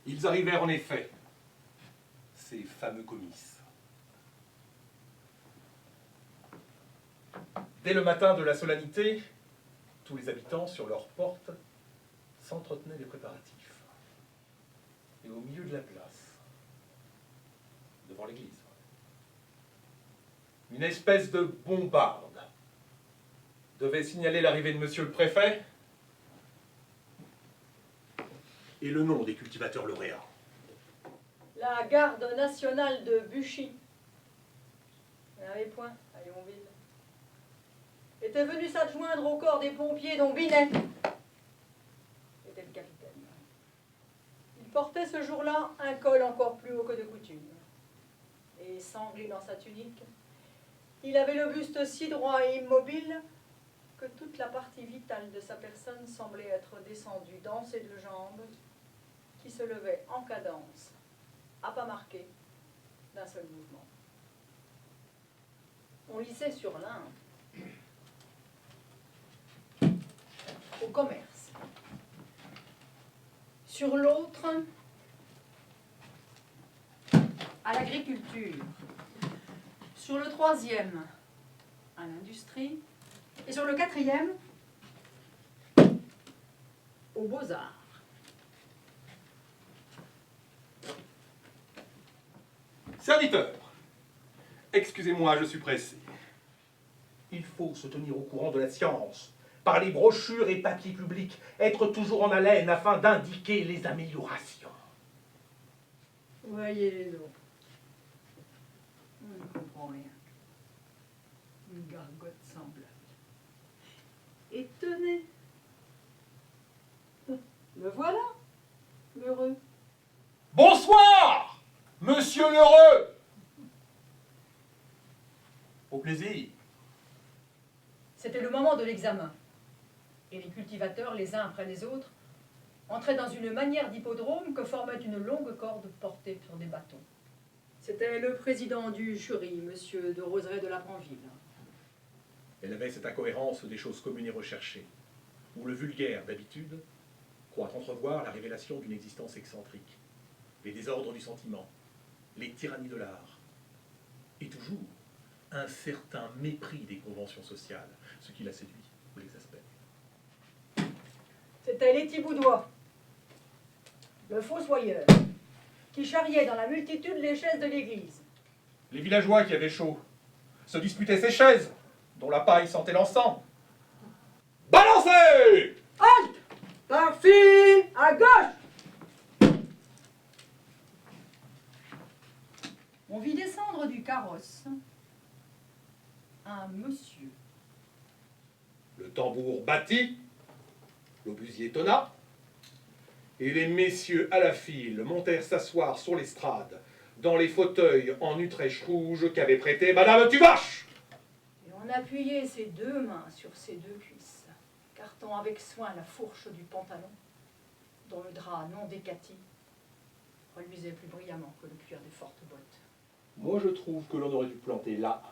Ils arrivèrent en effet, ces fameux comices. Dès le matin de la solennité, tous les habitants, sur leurs portes, s'entretenaient des préparatifs. Et au milieu de la place, devant l'église, une espèce de bombarde devait signaler l'arrivée de monsieur le préfet et le nom des cultivateurs lauréats. La garde nationale de Buchy, vous n'avez point à Yonville, était venu s'adjoindre au corps des pompiers dont Binet était le capitaine. Il portait ce jour-là un col encore plus haut que de coutume, et sanglé dans sa tunique, il avait le buste si droit et immobile que toute la partie vitale de sa personne semblait être descendue dans ses deux jambes, qui se levaient en cadence, à pas marqué, d'un seul mouvement. On lisait sur l'un au commerce, sur l'autre à l'agriculture, sur le troisième à l'industrie, et sur le quatrième aux beaux-arts. Serviteur, excusez-moi, je suis pressé. Il faut se tenir au courant de la science, par les brochures et papiers publics, être toujours en haleine afin d'indiquer les améliorations. Voyez les autres. On ne comprend rien. Une gargote semblable. Et tenez, le voilà, l'heureux. Bonsoir, monsieur l'heureux. Au plaisir. C'était le moment de l'examen. Et les cultivateurs, les uns après les autres, entraient dans une manière d'hippodrome que formait une longue corde portée sur des bâtons. C'était le président du jury, monsieur de Roseraie de Lappenville. Elle avait cette incohérence des choses communes et recherchées, où le vulgaire, d'habitude, croit entrevoir la révélation d'une existence excentrique, les désordres du sentiment, les tyrannies de l'art, et toujours un certain mépris des conventions sociales, ce qui la séduit ou l'exaspère. C'était Létiboudois, le fossoyeur, qui charriait dans la multitude les chaises de l'église. Les villageois qui avaient chaud se disputaient ces chaises, dont la paille sentait l'encens. Balancez! Halte! Par file à gauche! On vit descendre du carrosse un monsieur. Le tambour battit, l'obusier tonna, et les messieurs à la file montèrent s'asseoir sur l'estrade, dans les fauteuils en Utrecht rouge qu'avait prêté Madame Tuvache. Et on appuyait ses deux mains sur ses deux cuisses, cartant avec soin la fourche du pantalon, dont le drap non décati reluisait plus brillamment que le cuir des fortes bottes. Moi je trouve que l'on aurait dû planter là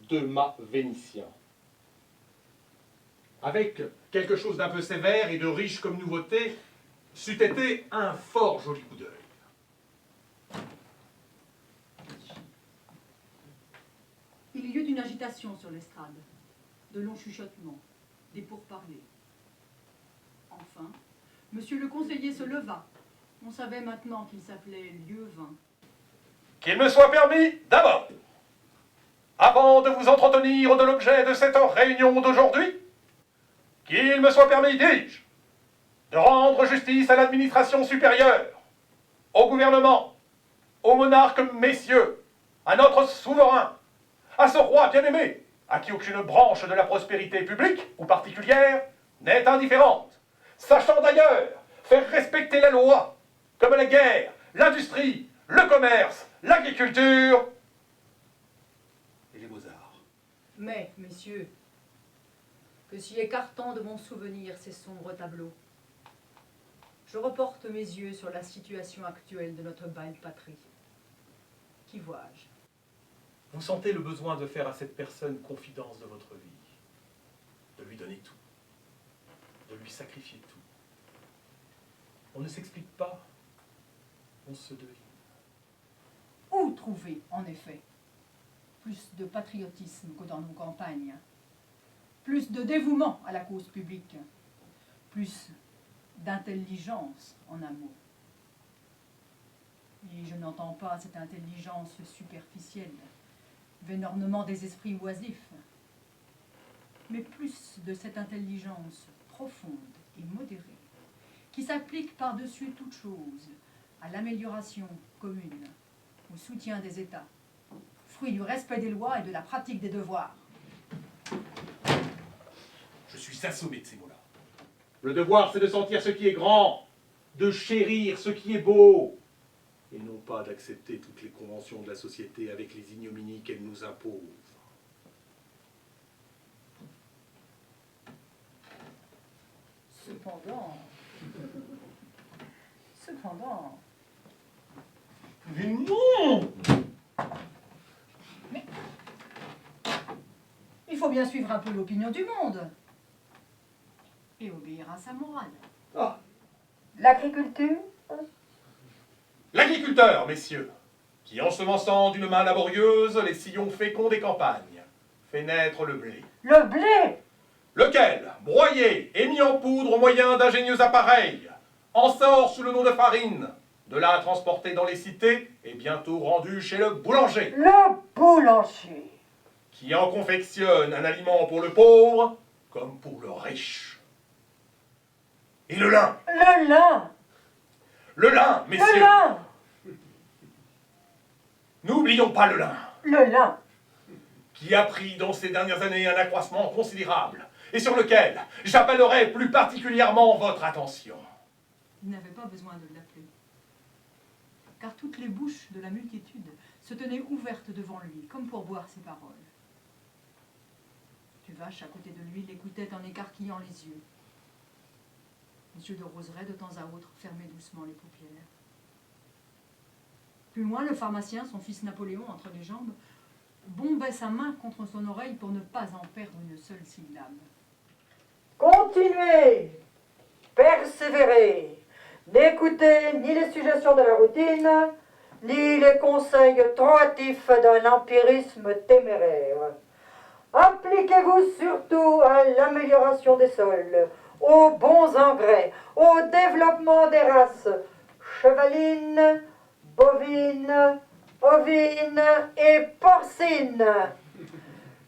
2 mâts vénitiens, avec quelque chose d'un peu sévère et de riche comme nouveauté, c'eût été un fort joli coup d'œil. Il y eut une agitation sur l'estrade, de longs chuchotements, des pourparlers. Enfin, monsieur le conseiller se leva. On savait maintenant qu'il s'appelait Lieuvin. Qu'il me soit permis, d'abord, avant de vous entretenir de l'objet de cette réunion d'aujourd'hui, qu'il me soit permis, dis-je, de rendre justice à l'administration supérieure, au gouvernement, aux monarques messieurs, à notre souverain, à ce roi bien-aimé, à qui aucune branche de la prospérité publique ou particulière n'est indifférente, sachant d'ailleurs faire respecter la loi, comme la guerre, l'industrie, le commerce, l'agriculture et les beaux-arts. Mais, messieurs, que si écartant de mon souvenir ces sombres tableaux, je reporte mes yeux sur la situation actuelle de notre belle patrie. Qui vois-je? Vous sentez le besoin de faire à cette personne confidence de votre vie, de lui donner tout, de lui sacrifier tout. On ne s'explique pas, On se devine. Où trouver, en effet, plus de patriotisme que dans nos campagnes, plus de dévouement à la cause publique, plus d'intelligence en un mot. Et je n'entends pas cette intelligence superficielle, vénornement des esprits oisifs, mais plus de cette intelligence profonde et modérée, qui s'applique par-dessus toute chose à l'amélioration commune, au soutien des États, fruit du respect des lois et de la pratique des devoirs. Je suis assommé de ces mots-là. Le devoir, c'est de sentir ce qui est grand, de chérir ce qui est beau, et non pas d'accepter toutes les conventions de la société avec les ignominies qu'elle nous impose. Cependant, Mais non! il faut bien suivre un peu l'opinion du monde et obéir à sa morale. Ah, L'agriculture? L'agriculteur, messieurs, qui ensemençant d'une main laborieuse les sillons féconds des campagnes, fait naître le blé. Le blé? Lequel, broyé et mis en poudre au moyen d'ingénieux appareils, en sort sous le nom de farine, de là transporté dans les cités et bientôt rendu chez le boulanger, Le boulanger. qui en confectionne un aliment pour le pauvre comme pour le riche. Et le lin, Le lin. le lin, Le messieurs, lin. n'oublions pas le lin, Le lin. qui a pris dans ces dernières années un accroissement considérable, et sur lequel j'appellerai plus particulièrement votre attention. Il n'avait pas besoin de l'appeler, car toutes les bouches de la multitude se tenaient ouvertes devant lui, comme pour boire ses paroles. Tuvache, à côté de lui, l'écoutait en écarquillant les yeux. M. de Roseraie, de temps à autre, fermait doucement les paupières. Plus loin, le pharmacien, son fils Napoléon, entre les jambes, bombait sa main contre son oreille pour ne pas en perdre une seule syllabe. Continuez. Persévérez. N'écoutez ni les suggestions de la routine, ni les conseils trop hâtifs d'un empirisme téméraire. Appliquez-vous surtout à l'amélioration des sols, aux bons engrais, au développement des races chevalines, bovines, ovines et porcines.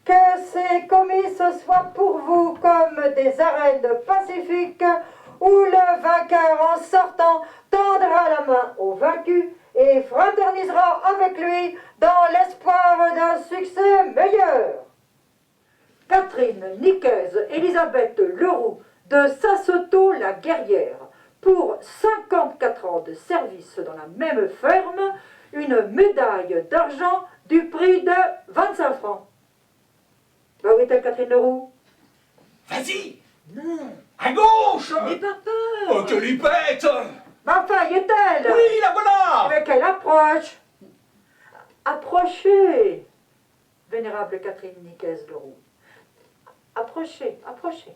Que ces comices soient pour vous comme des arènes pacifiques où le vainqueur en sortant tendra la main au vaincu et fraternisera avec lui dans l'espoir d'un succès meilleur. Catherine Nicaise Elisabeth Leroux de Sassoto la Guerrière, pour 54 ans de service dans la même ferme, une médaille d'argent du prix de 25 francs. Bah, où est-elle, Catherine Leroux? Vas-y, Non, à gauche! n'aie pas peur. Oh, que lui pète! Ma enfin, y est-elle? Oui, la voilà! Mais qu'elle approche. Approchez, vénérable Catherine Nicaise Leroux. Approchez, approchez.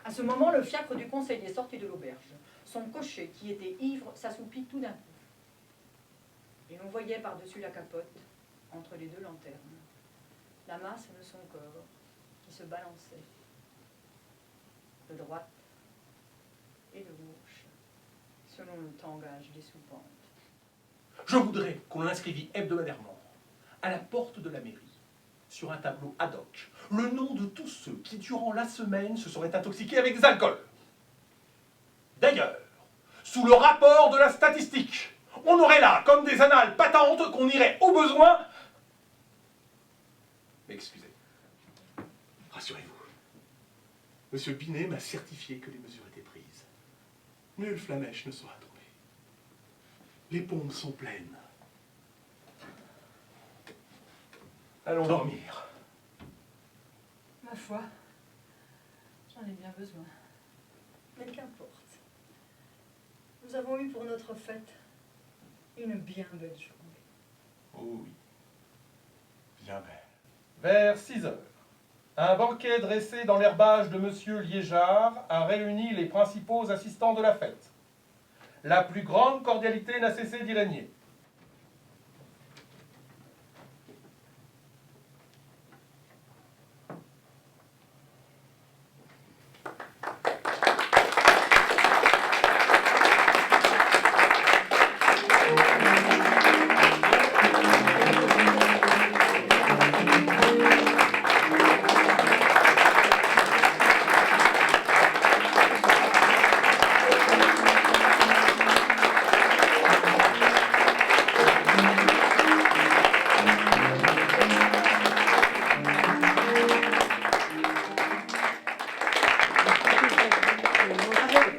À ce moment, le fiacre du conseiller sortit de l'auberge. Son cocher, qui était ivre, s'assoupit tout d'un coup. Et l'on voyait par-dessus la capote, entre les deux lanternes, la masse de son corps qui se balançait de droite et de gauche, selon le tangage des soupentes. Je voudrais qu'on l'inscrivît hebdomadairement, à la porte de la mairie, sur un tableau ad hoc, le nom de tous ceux qui, durant la semaine, se seraient intoxiqués avec des alcools. D'ailleurs, sous le rapport de la statistique, on aurait là, comme des annales patentes, qu'on irait au besoin... Excusez. Rassurez-vous. Monsieur Binet m'a certifié que les mesures étaient prises. Nulle flamèche ne sera tombée. Les pompes sont pleines. Allons dormir. Ma foi, j'en ai bien besoin. Mais qu'importe. Nous avons eu pour notre fête une bien belle journée. Oh oui. Bien belle. Vers 6 heures, un banquet dressé dans l'herbage de Monsieur Liégeard a réuni les principaux assistants de la fête. la plus grande cordialité n'a cessé d'y régner.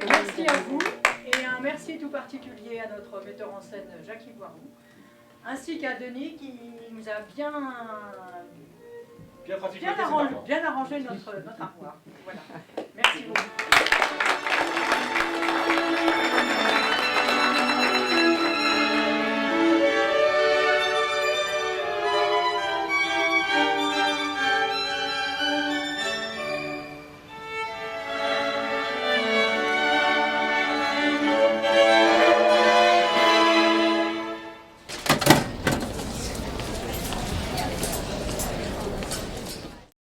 Merci à vous et un merci tout particulier à notre metteur en scène Jacques Ivoiron, ainsi qu'à Denis qui nous a bien Bien traficoté, c'est arrangé notre armoire. Voilà.